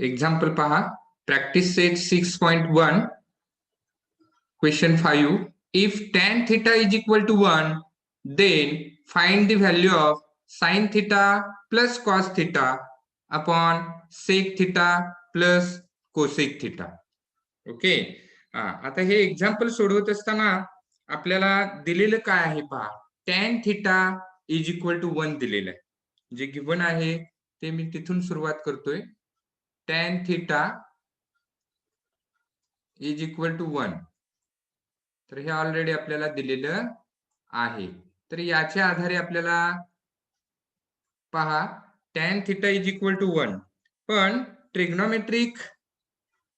Example पहा. Practice set 6.1 question 5. If tan theta is equal to 1, then find the value of sin theta plus cos theta upon sec theta plus cosec theta. Okay. आता हे example सोडवत असताना आपल्याला दिलेलं काय आहे पहा. tan theta is equal to 1 दिलेलं आहे. जे गिव्हन आहे ते मी तिथून सुरुवात करतोय. tan theta is equal to 1. तर हे ऑलरेडी आपल्याला दिलेलं आहे. तर याच्या आधारे आपल्याला पहा tan theta is equal to 1. पण ट्रिग्नोमेट्रिक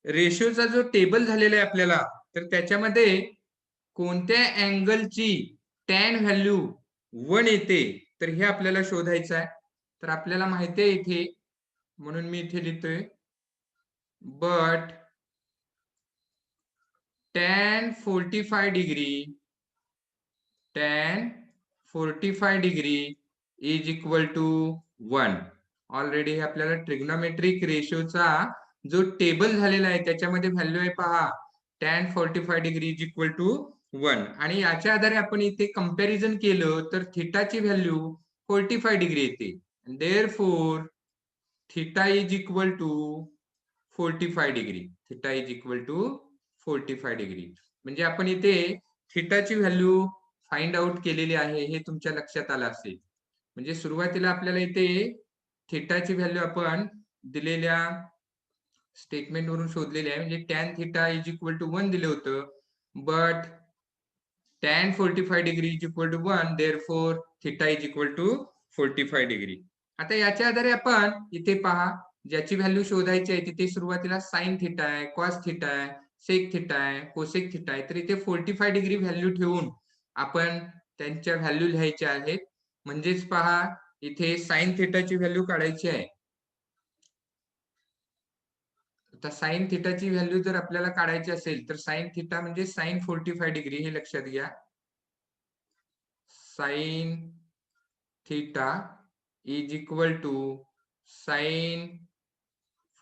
रेशोचा जो टेबल झालेला आहे आपल्याला, तर त्याच्यामध्ये कोणत्या अँगलची tan व्हॅल्यू 1 येते तर हे आपल्याला शोधायचं आहे. तर आपल्याला माहिती आहे इथे, म्हणून मी इथे लिहितोय but tan 45 degree is equal to 1. Already आपल्याला ट्रिग्नोमेट्रिक रेशोचा जो टेबल झालेला आहे त्याच्यामध्ये व्हॅल्यू आहे पहा tan 45 degree is equal to 1. आणि याच्या आधारे आपण इथे कंपॅरिझन केलं तर थिटाची व्हॅल्यू 45 डिग्री येते. Therefore theta is equal to 45 degree. Theta is equal to 45 degree. म्हणजे आपण इथे थिटाची व्हॅल्यू फाइंड आउट केलेली आहे हे तुमच्या लक्षात आलं असेल. म्हणजे सुरुवातीला आपल्याला इथे थिटाची व्हॅल्यू आपण दिलेल्या स्टेटमेंट वरून शोधलेली आहे. म्हणजे tan theta is equal to 1 दिलं होतं, but tan 45 degree is equal to 1, therefore theta is equal to 45 degree. आता याच्या आधारे आपण इथे पहा ज्याची व्हॅल्यू शोधायची आहे तिथे सुरुवातीला साइन थिटा आहे, कॉस थिटा आहे, सेक थिटा आहे, कोसेक थिटा आहे. तर इथे 45 डिग्री व्हॅल्यू ठेवून आपण त्यांच्या व्हॅल्यू लिहायच्या आहेत. म्हणजेच पहा इथे साइन थिटाची व्हॅल्यू काढायची आहे. आता साइन थिटाची व्हॅल्यू जर आपल्याला काढायची असेल तर साइन थिटा म्हणजे साइन 45 डिग्री हे लक्षात घ्या. Sine theta is equal to sine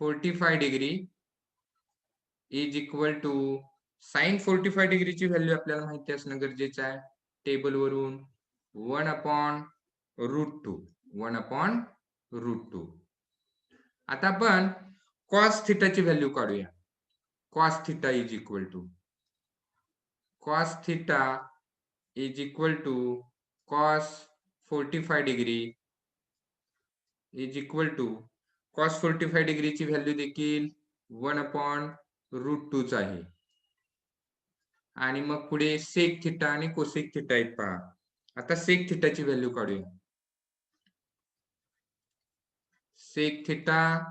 45 degree is equal to sine 45 डिग्रीची व्हॅल्यू आपल्याला माहिती असणं गरजेचं आहे टेबल वरून 1/√2. 1/√2. आता आपण कॉस थिटाची व्हॅल्यू काढूया. Cos theta is equal to cos theta is equal to cos 45 degree is equal to cos 45 डिग्रीची व्हॅल्यू देखील 1/√2 आहे. आणि मग पुढे सेक थिटा आणि कोसेक थिटा आहेत पहा. आता सेक थिटाची व्हॅल्यू काढूया. Sec theta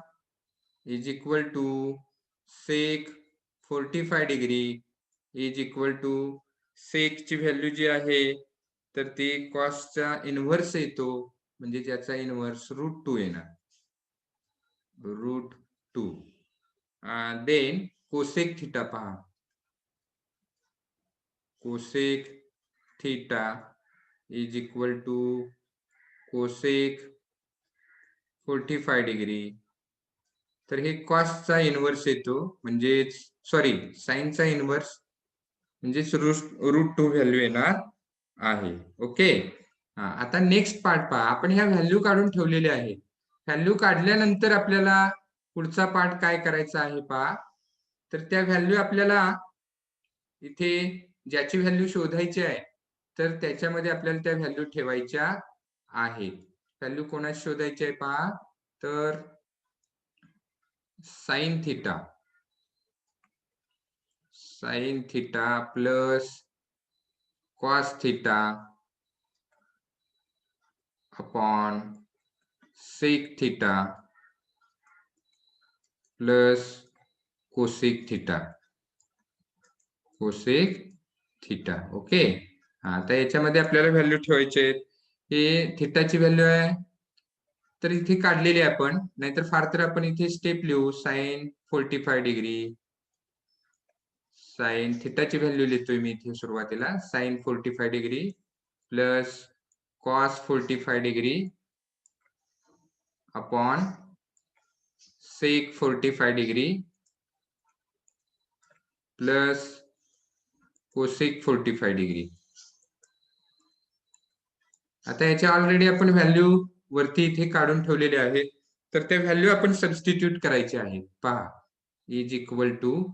is equal to sec 45 degree is equal to सेकची व्हॅल्यू जी आहे तर ती कॉसचा इनव्हर्स येतो, म्हणजे त्याचा इनव्हर्स √2 येणार. √2. देन कोसेक थिटा पहा. Cosec theta is equal to cosec 45 degree. तर हे कॉसचा इनव्हर्स येतो, म्हणजे सॉरी साइनचा इनव्हर्स, म्हणजे √2 व्हॅल्यू येणार आहे. ओके. आता नेक्स्ट पार्ट पहा. आपण ह्या व्हॅल्यू काढून ठेवलेल्या आहे. व्हॅल्यू काढल्यानंतर आपल्याला पुढचा पार्ट काय करायचा आहे पहा. तर त्या व्हॅल्यू आपल्याला इथे ज्याची व्हॅल्यू शोधायची आहे तर त्याच्यामध्ये आपल्याला त्या व्हॅल्यू ठेवायच्या आहेत. व्हॅल्यू कोणाची शोधायची आहे पहा. तर sine theta plus cos theta upon sec theta plus cosec theta. Okay. आता याच्यामध्ये आपल्याला व्हॅल्यू ठेवायचे आहेत. हे थिटाची व्हॅल्यू आहे तर इथे काढलेली आहे आपण, नाहीतर फार तर आपण इथे स्टेप लिहू. साइन 45 डिग्री, साइन थिटाची व्हॅल्यू लिहितोय मी इथे सुरुवातीला. Sine 45 degree plus cos 45 degree upon sec 45 degree plus cosec 45 degree. आता याचे ऑलरेडी आपण व्हॅल्यू वरती इथे काढून ठेवलेले आहे, तर त्या व्हॅल्यू आपण सबस्टिट्यूट करायचे आहे. पहा, इज इक्वल टू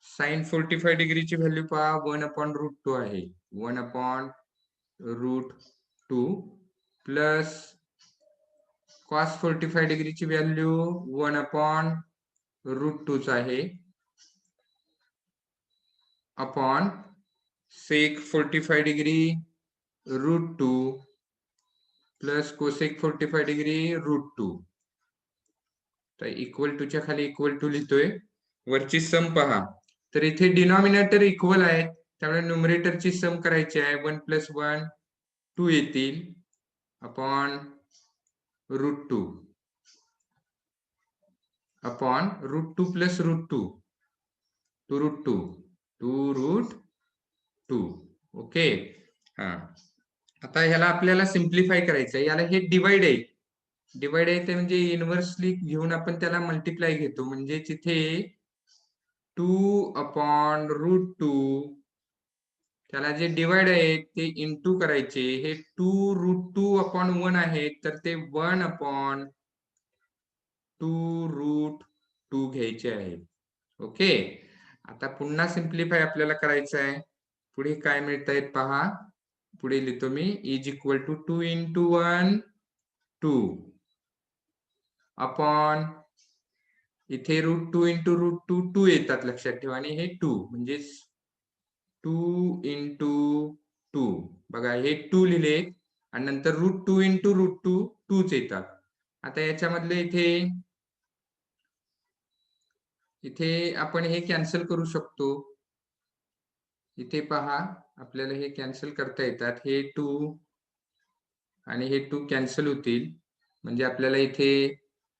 साइन 45 डिग्रीची व्हॅल्यू पहा 1/√2 आहे. 1/√2 प्लस cos 45 डिग्रीची व्हॅल्यू 1/√2 आहे upon sec 45 degree √2 plus cosec 45 degree √2. तर इक्वल टूच्या खाली इक्वल टू लिहितोय. वरची सम पहा, तर इथे डिनॉमिनेटर इक्वल आहे, त्यामुळे न्यूमरेटरची सम करायची आहे. 1 + 1 2 येतील अपॉन √2 अपॉन √2 प्लस √2 2√2. ओके. हा, आता ह्याला आपल्याला सिम्प्लिफाय करायचं आहे. याला हे डिवाइड आहे, डिवाइड आहे ते म्हणजे इनव्हर्सली घेऊन आपण त्याला मल्टिप्लाय घेतो, म्हणजे तिथे 2/√2 त्याला जे डिवाइड आहे ते इंटू करायचे. हे 2√2/1 आहे, तर ते 1/2√2 घ्यायचे आहे. ओके. आता पुन्हा सिम्प्लिफाय आपल्याला करायचं आहे. पुढे काय मिळत आहेत पहा, पुढे लिहितो मी इज इक्वल टू 2 × 1 2 अपॉन इथे √2 × √2 2 येतात लक्षात ठेवा, आणि हे 2 म्हणजे 2 × 2 बघा, हे 2 लिहिले आणि नंतर √2 × √2 2च येतात. आता याच्यामधले इथे आपण हे कॅन्सल करू शकतो. इथे पहा, आपल्याला हे कॅन्सल करता येतात. हे 2 आणि हे 2 कॅन्सल होतील, म्हणजे आपल्याला इथे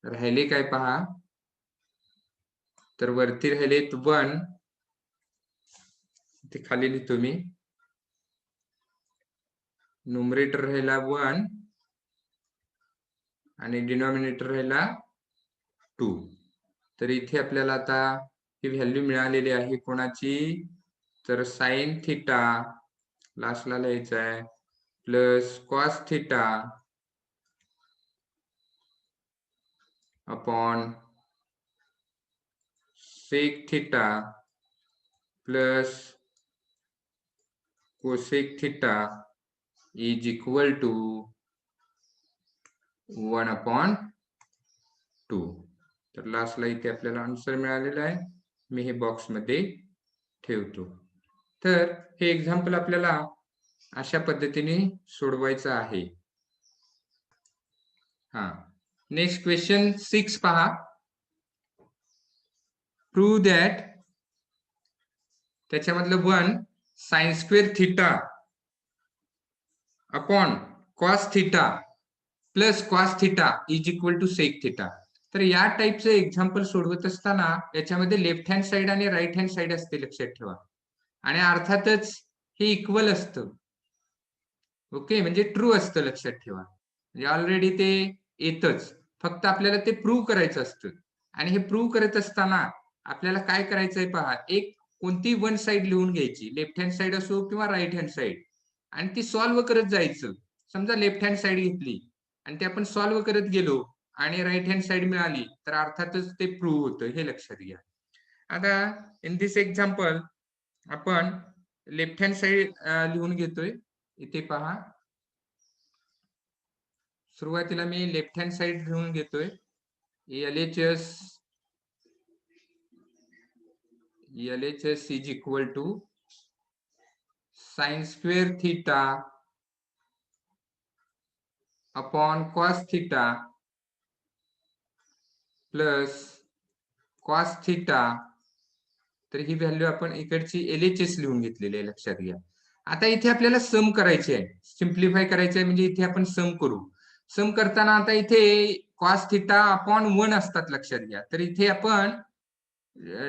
राहिले काय पहा, तर वरती राहिलेत 1, इथे खाली लिहितो मी, न्यूमरेटर राहिला 1 आणि डिनॉमिनेटर राहिला 2. तर इथे आपल्याला आता ही व्हॅल्यू मिळालेली आहे कोणाची, तर साइन थिटा लास्टला लिहायचं आहे plus cos theta upon sec theta plus cosec theta is equal to 1/2. तर लास्टला इथे आपल्याला आन्सर मिळालेला आहे. मी हे बॉक्स मध्ये ठेवतो. तर हे एक्झाम्पल आपल्याला अशा पद्धतीने सोडवायचं आहे. हा, नेक्स्ट क्वेश्चन 6 पहा. प्रूव्ह दॅट, त्याच्यामधलं 1 sin² theta upon cos theta plus cos theta is equal to sec theta. तर या टाईपचं एक्झाम्पल सोडवत असताना याच्यामध्ये लेफ्ट हँड साइड आणि राईट हँड साइड असते, लक्षात ठेवा, आणि अर्थातच हे इक्वल असतं. ओके, म्हणजे ट्रू असतं, लक्षात ठेवा. म्हणजे ऑलरेडी ते येतच, फक्त आपल्याला ते प्रूव्ह करायचं असतं. आणि हे प्रूव्ह करत असताना आपल्याला काय करायचंय पहा, एक कोणती वन साइड लिहून घ्यायची, लेफ्ट हँड साइड असो किंवा राईट हँड साइड, आणि ती सॉल्व्ह करत जायचं. समजा लेफ्ट हँड साइड घेतली आणि ते आपण सॉल्व्ह करत गेलो आणि राईट हँड साइड मिळाली, तर अर्थातच ते प्रूव्ह होतं, हे लक्षात घ्या. आता इन दिस एक्झाम्पल आपण लेफ्ट हँड साइड लिहून घेतोय. इथे पहा, सुरुवातीला मी लेफ्ट हँड साइड लिहून घेतोय. LHS is equal to sin² theta upon cos theta plus cos theta. तर ही व्हॅल्यू आपण इकडची LHS लिहून घेतलेली आहे, लक्षात घ्या. आता इथे आपल्याला सम करायचे आहे, सिम्प्लिफाय करायचे आहे, म्हणजे इथे आपण सम करू. सम करताना आता इथे cos थिटा अपॉन 1 असतात, लक्षात घ्या. तर इथे आपण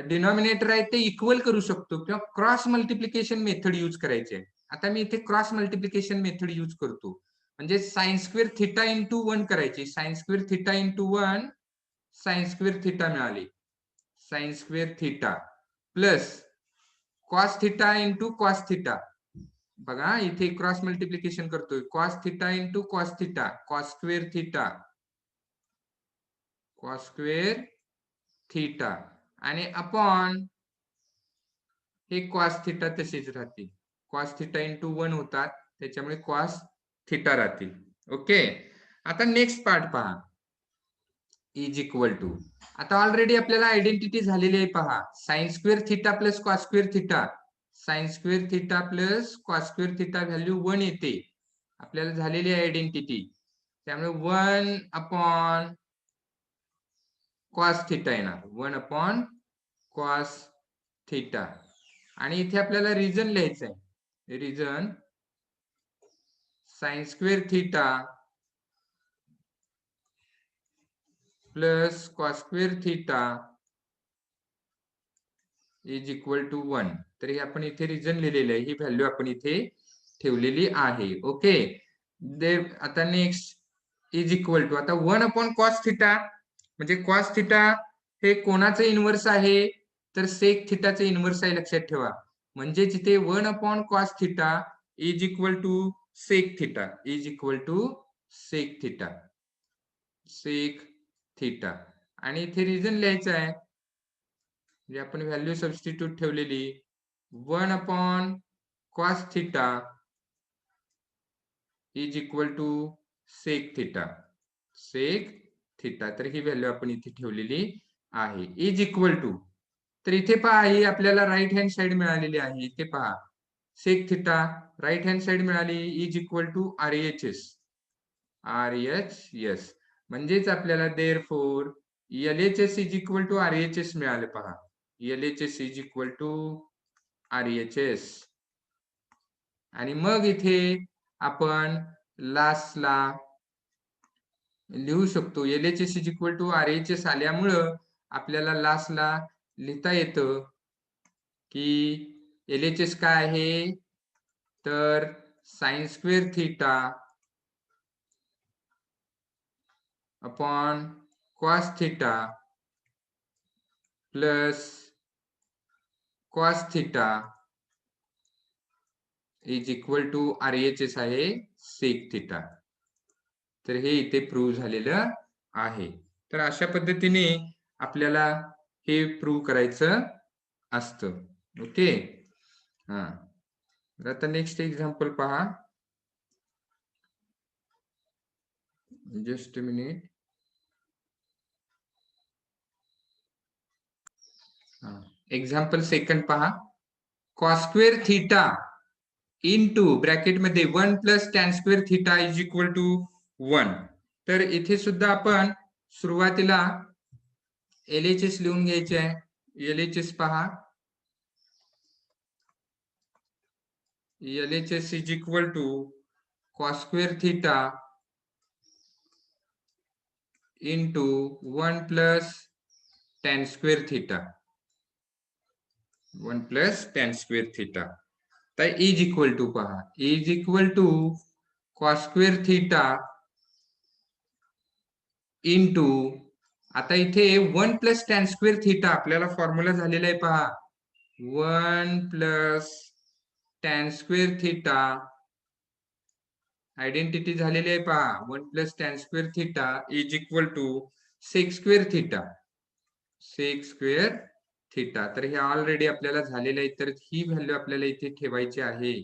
डिनॉमिनेटर आहे ते इक्वल करू शकतो किंवा क्रॉस मल्टिप्लिकेशन मेथड यूज करायचे. आता मी इथे क्रॉस मल्टिप्लिकेशन मेथड यूज करतो, म्हणजे sin² थिटा × 1 करायची. sin² थिटा × 1 साइन स्क्वेअर थिटा मिळाली. Sine square theta plus cos theta into cos theta. बघा इथे क्रॉस मल्टिप्लिकेशन करतोय. Cos theta into cos theta, cos square theta, cos square theta आणि अपॉन हे कॉस थिटा तसेच राहतील. कॉस थिटा इंटू 1 होतात, त्याच्यामुळे कॉस थिटा राहतील. ओके. आता नेक्स्ट पार्ट पहा. इज इक्वल टू, आता ऑलरेडी आपल्याला आयडेंटिटी झालेली आहे पहा. Sine square theta plus cos square theta, sign square theta plus cos square theta value 1 येते. आपल्याला झालेली आहे आयडेंटिटी. त्यामुळे 1 अपॉन कॉस थिटा येणार. 1 अपॉन कॉस थिटा. आणि इथे आपल्याला रिजन लिहायचं आहे. Reason sine square theta plus cos square theta is equal to 1. तर हे आपण इथे रिजन लिहिलेलं आहे. ही व्हॅल्यू आपण इथे ठेवलेली आहे. ओके. आता नेक्स्ट इज इक्वल टू, आता 1 अपॉन कॉस थिटा म्हणजे कॉस थिटा हे कोणाचं इनव्हर्स आहे, तर सेक थिटाचं इनव्हर्स आहे. लक्षात ठेवा. म्हणजे इथे 1 upon cos theta is equal to sec theta, is equal to sec theta, sec theta. आणि इथे रिजन लिहायचं आहे, म्हणजे आपण व्हॅल्यू सबस्टिट्यूट ठेवलेली 1 upon cos theta is equal to sec theta, sec theta. तर ही व्हॅल्यू आपण इथे ठेवलेली आहे. इज इक्वल टू, तर इथे पहा ही आपल्याला राईट हँड साइड मिळालेली आहे. इथे पहा sec theta right hand side मिळाली is equal to RHS, RHS. म्हणजेच आपल्याला therefore LHS is equal to RHS मिळाले. पहा LHS is equal to RHS. आणि मग इथे आपण लास्टला लिहू शकतो LHS is equal to RHS आल्यामुळं आपल्याला लास्टला लिहिता येतं की LHS काय आहे, तर sine square theta upon cos theta plus cos theta is equal to RHS आहे सेक थिटा. तर हे इथे प्रूव्ह झालेलं आहे. तर अशा पद्धतीने आपल्याला हे प्रूव्ह करायचं असतं. ओके. हा, आता नेक्स्ट एक्झाम्पल पहा. Just a minute. Example second पहा. Cos square theta into bracket मध्ये 1 plus tan square theta is equal to 1. तर इथे सुद्धा आपण सुरुवातीला LHS लिहून घ्यायचे आहे. LHS पहा. LHS is equal to cos square theta into 1 plus tan square theta, 1 plus tan square theta. तर इज इक्वल टू पहा, is equal to cos square theta into, आता इथे 1 प्लस टॅन स्क्वेअर थिटा आपल्याला formula झालेला आहे पहा. 1 plus tan square theta identity झालेली आहे पहा. 1 plus tan square theta is equal to sec square theta, sec square theta. तर हे ऑलरेडी आपल्याला झालेलं आहे. तर ही व्हॅल्यू आपल्याला इथे ठेवायची आहे.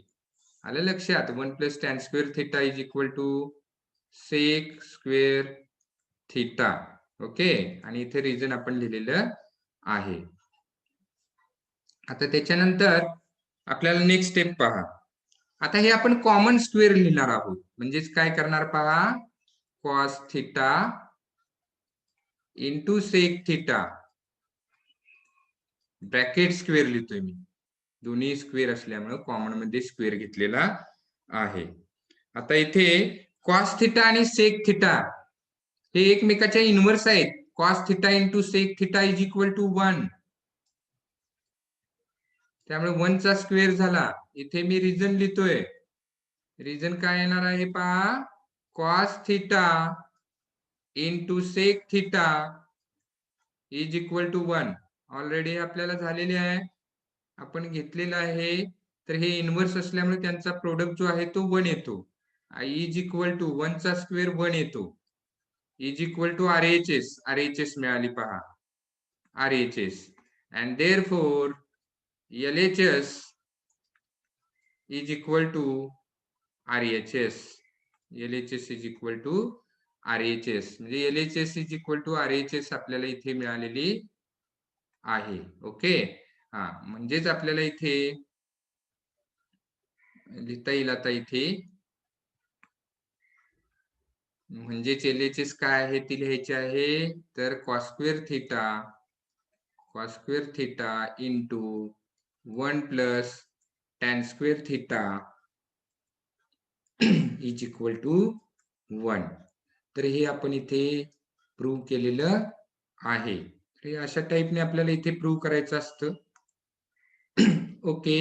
आलं लक्षात. 1 plus tan square theta is equal to sec square theta. Okay. आणि इथे रिजन आपण लिहिलेलं आहे. आता त्याच्यानंतर आपल्याला नेक्स्ट स्टेप पहा. आता हे आपण कॉमन स्क्वेअर लिहिणार आहोत. म्हणजेच काय करणार पहा, cos theta into sec theta bracket square लिहितोय मी. दोन्ही स्क्वेअर असल्यामुळे कॉमन मध्ये स्क्वेअर घेतलेला आहे. आता इथे कॉस थिटा आणि सेक थिटा हे एकमेकाच्या इनव्हर्स आहेत. Cos theta into sec theta is equal to 1. त्यामुळे 1 चा स्क्वेअर झाला. इथे मी रिजन लिहितोय. रिजन काय येणार आहे पहा, cos theta into sec theta is equal to 1 already आपल्याला झालेले आहे, आपण घेतलेलं आहे. तर हे इन्व्हर्स असल्यामुळे त्यांचा प्रोडक्ट जो आहे तो 1 येतो. इज इक्वल टू 1 चा स्क्वेअर 1 येतो. इज इक्वल टू RHS मिळाली पहा, RHS. and therefore LHS is equal to RHS. LHS is equal to RHS म्हणजे LHS is equal to RHS आपल्याला इथे मिळालेली आहे. ओके, हा म्हणजेच आपल्याला इथे लिहिता येईल आता इथे, म्हणजेच LHS काय आहे ती लिहायची आहे, तर cos square theta into 1 plus tan square theta is equal to 1. तर हे आपण इथे प्रूव्ह केलेलं आहे. तर अशा टाइपने आपल्याला इथे प्रूव्ह करायचं असतं. ओके